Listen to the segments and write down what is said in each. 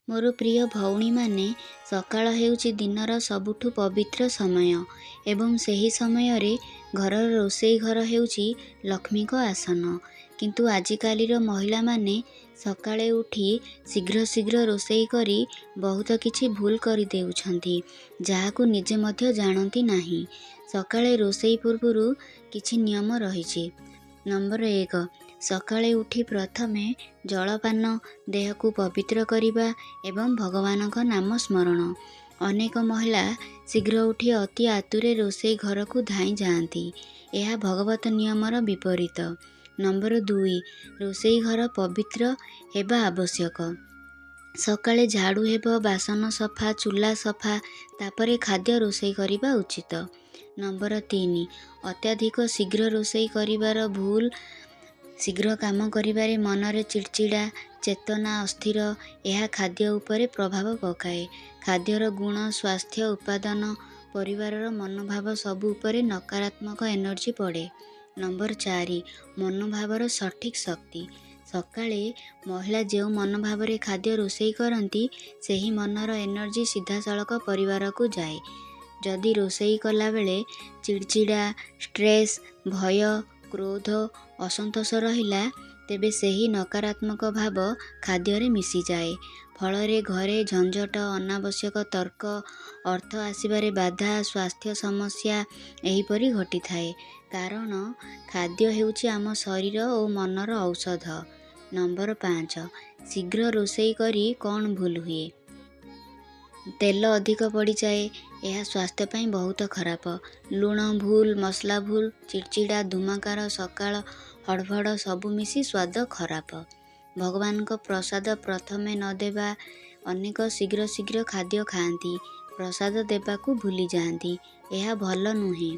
ମୋର ପ୍ରିୟ ଭଉଣୀମାନେ, ସକାଳ ହେଉଛି ଦିନର ସବୁଠୁ ପବିତ୍ର ସମୟ ଏବଂ ସେହି ସମୟରେ ଘରର ରୋଷେଇ ଘର ହେଉଛି ଲକ୍ଷ୍ମୀଙ୍କ ଆସନ। କିନ୍ତୁ ଆଜିକାଲିର ମହିଳାମାନେ ସକାଳେ ଉଠି ଶୀଘ୍ର ରୋଷେଇ କରି ବହୁତ କିଛି ଭୁଲ କରିଦେଉଛନ୍ତି, ଯାହାକୁ ନିଜେ ମଧ୍ୟ ଜାଣନ୍ତି ନାହିଁ। ସକାଳେ ରୋଷେଇ ପୂର୍ବରୁ କିଛି ନିୟମ ରହିଛି। ନମ୍ବର 1, ସକାଳେ ଉଠି ପ୍ରଥମେ ଜଳପାନ, ଦେହକୁ ପବିତ୍ର କରିବା ଏବଂ ଭଗବାନଙ୍କ ନାମ ସ୍ମରଣ। ଅନେକ ମହିଳା ଶୀଘ୍ର ଉଠି ଅତି ଆତୁରେ ରୋଷେଇ ଘରକୁ ଧାଇଁ ଯାଆନ୍ତି। ଏହା ଭଗବତ ନିୟମର ବିପରୀତ। ନମ୍ବର 2, ରୋଷେଇ ଘର ପବିତ୍ର ହେବା ଆବଶ୍ୟକ। ସକାଳେ ଝାଡ଼ୁ ହେବ, ବାସନ ସଫା, ଚୁଲା ସଫା, ତାପରେ ଖାଦ୍ୟ ରୋଷେଇ କରିବା ଉଚିତ। ନମ୍ବର 3, ଅତ୍ୟଧିକ ଶୀଘ୍ର ରୋଷେଇ କରିବାର ଭୁଲ। ଶୀଘ୍ର କାମ କରିବାରେ ମନରେ ଚିଡ଼ଚିଡ଼ା, ଚେତନା ଅସ୍ଥିର, ଏହା ଖାଦ୍ୟ ଉପରେ ପ୍ରଭାବ ପକାଏ। ଖାଦ୍ୟର ଗୁଣ, ସ୍ୱାସ୍ଥ୍ୟ, ଉପାଦାନ, ପରିବାରର ମନୋଭାବ ସବୁ ଉପରେ ନକାରାତ୍ମକ ଏନର୍ଜି ପଡ଼େ। ନମ୍ବର 4, ମନୋଭାବର ସଠିକ୍ ଶକ୍ତି। ସକାଳେ ମହିଳା ଯେଉଁ ମନୋଭାବରେ ଖାଦ୍ୟ ରୋଷେଇ କରନ୍ତି, ସେହି ମନର ଏନର୍ଜି ସିଧାସଳଖ ପରିବାରକୁ ଯାଏ। ଯଦି ରୋଷେଇ କଲାବେଳେ ଚିଡ଼ଚିଡ଼ା, ଷ୍ଟ୍ରେସ୍, ଭୟ, କ୍ରୋଧ, ଅସନ୍ତୋଷ ରହିଲା, ତେବେ ସେହି ନକାରାତ୍ମକ ଭାବ ଖାଦ୍ୟରେ ମିଶିଯାଏ। ଫଳରେ ଘରେ ଝଞ୍ଜଟ, ଅନାବଶ୍ୟକ ତର୍କ, ଅର୍ଥ ଆସିବାରେ ବାଧା, ସ୍ୱାସ୍ଥ୍ୟ ସମସ୍ୟା ଏହିପରି ଘଟିଥାଏ। କାରଣ ଖାଦ୍ୟ ହେଉଛି ଆମ ଶରୀର ଓ ମନର ଔଷଧ। ନମ୍ବର 5, ଶୀଘ୍ର ରୋଷେଇ କରି କ'ଣ ଭୁଲ ହୁଏ? ତେଲ ଅଧିକ ପଡ଼ିଯାଏ। ଏହା ସ୍ୱାସ୍ଥ୍ୟ ପାଇଁ ବହୁତ ଖରାପ। ଲୁଣ ଭୁଲ, ମସଲା ଭୁଲ, ଚିଡ଼ଚିଡ଼ା, ଧୂମକାର, ସକାଳ ହଡ଼ଭଡ଼ ସବୁ ମିଶି ସ୍ୱାଦ ଖରାପ। ଭଗବାନଙ୍କ ପ୍ରସାଦ ପ୍ରଥମେ ନ ଦେବା। ଅନେକ ଶୀଘ୍ର ଖାଦ୍ୟ ଖାଆନ୍ତି, ପ୍ରସାଦ ଦେବାକୁ ଭୁଲି ଯାଆନ୍ତି। ଏହା ଭଲ ନୁହେଁ।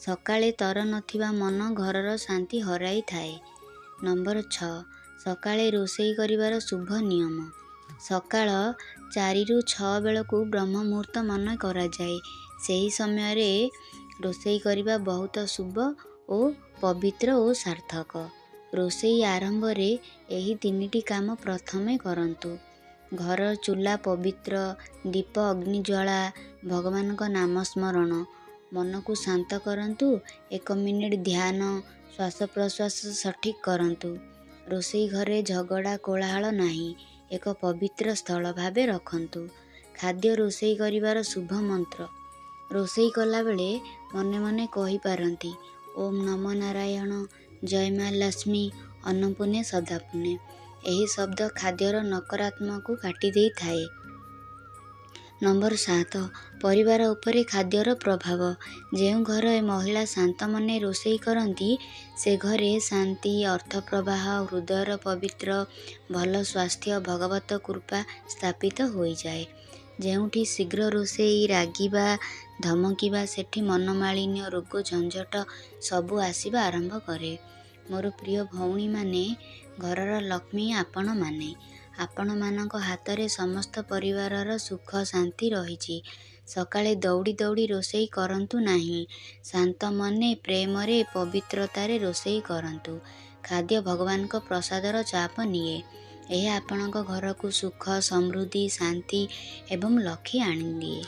ସକାଳେ ତର ନଥିବା ମନ ଘରର ଶାନ୍ତି ହରାଇଥାଏ। ନମ୍ବର 6, ସକାଳେ ରୋଷେଇ କରିବାର ଶୁଭ ନିୟମ। ସକାଳ 4ରୁ 6 ବେଳକୁ ବ୍ରହ୍ମ ମୁହୂର୍ତ୍ତ ମନେ କରାଯାଏ। ସେହି ସମୟରେ ରୋଷେଇ କରିବା ବହୁତ ଶୁଭ ଓ ପବିତ୍ର ଓ ସାର୍ଥକ। ରୋଷେଇ ଆରମ୍ଭରେ ଏହି 3ଟି କାମ ପ୍ରଥମେ କରନ୍ତୁ। ଘର ଚୁଲା ପବିତ୍ର, ଦୀପ ଅଗ୍ନି ଜ୍ୱାଳା, ଭଗବାନଙ୍କ ନାମ ସ୍ମରଣ। ମନକୁ ଶାନ୍ତ କରନ୍ତୁ। 1 ମିନିଟ୍ ଧ୍ୟାନ, ଶ୍ୱାସ ପ୍ରଶ୍ୱାସ ସଠିକ୍ କରନ୍ତୁ। ରୋଷେଇ ଘରେ ଝଗଡ଼ା କୋଳାହଳ ନାହିଁ। ଏକ ପବିତ୍ର ସ୍ଥଳ ଭାବେ ରଖନ୍ତୁ। ଖାଦ୍ୟ ରୋଷେଇ କରିବାର ଶୁଭ ମନ୍ତ୍ର। ରୋଷେଇ କଲାବେଳେ ମନେ ମନେ କହିପାରନ୍ତି, ଓମ୍ ନମୋ ନାରାୟଣ, ଜୟ ମା ଲକ୍ଷ୍ମୀ, ଅନ୍ନପୂର୍ଣ୍ଣେ ସଦାପୂର୍ଣ୍ଣେ। ଏହି ଶବ୍ଦ ଖାଦ୍ୟର ନକାରାତ୍ମକକୁ କାଟି ଦେଇଥାଏ। ନମ୍ବର 7, ପରିବାର ଉପରେ ଖାଦ୍ୟର ପ୍ରଭାବ। ଯେଉଁ ଘରେ ମହିଳା ଶାନ୍ତ ମନେ ରୋଷେଇ କରନ୍ତି, ସେ ଘରେ ଶାନ୍ତି, ଅର୍ଥ ପ୍ରବାହ, ହୃଦୟର ପବିତ୍ର, ଭଲ ସ୍ୱାସ୍ଥ୍ୟ, ଭଗବତ କୃପା ସ୍ଥାପିତ ହୋଇଯାଏ। ଯେଉଁଠି ଶୀଘ୍ର ରୋଷେଇ, ରାଗିବା, ଧମକିବା, ସେଠି ମନମାଳିନ୍ୟ, ରୋଗ, ଝଞ୍ଜଟ ସବୁ ଆସିବା ଆରମ୍ଭ କରେ। ମୋର ପ୍ରିୟ ଭଉଣୀମାନେ, ଘରର ଲକ୍ଷ୍ମୀ ଆପଣମାନେ। ଆପଣମାନଙ୍କ ହାତରେ ସମସ୍ତ ପରିବାରର ସୁଖ ଶାନ୍ତି ରହିଛି। ସକାଳେ ଦୌଡ଼ି ରୋଷେଇ କରନ୍ତୁ ନାହିଁ। ଶାନ୍ତ ମନେ, ପ୍ରେମରେ, ପବିତ୍ରତାରେ ରୋଷେଇ କରନ୍ତୁ। ଖାଦ୍ୟ ଭଗବାନଙ୍କ ପ୍ରସାଦର ଚାପ ନିଏ। ଏହା ଆପଣଙ୍କ ଘରକୁ ସୁଖ, ସମୃଦ୍ଧି, ଶାନ୍ତି ଏବଂ ଲକ୍ଷ୍ମୀ ଆଣିଦିଏ।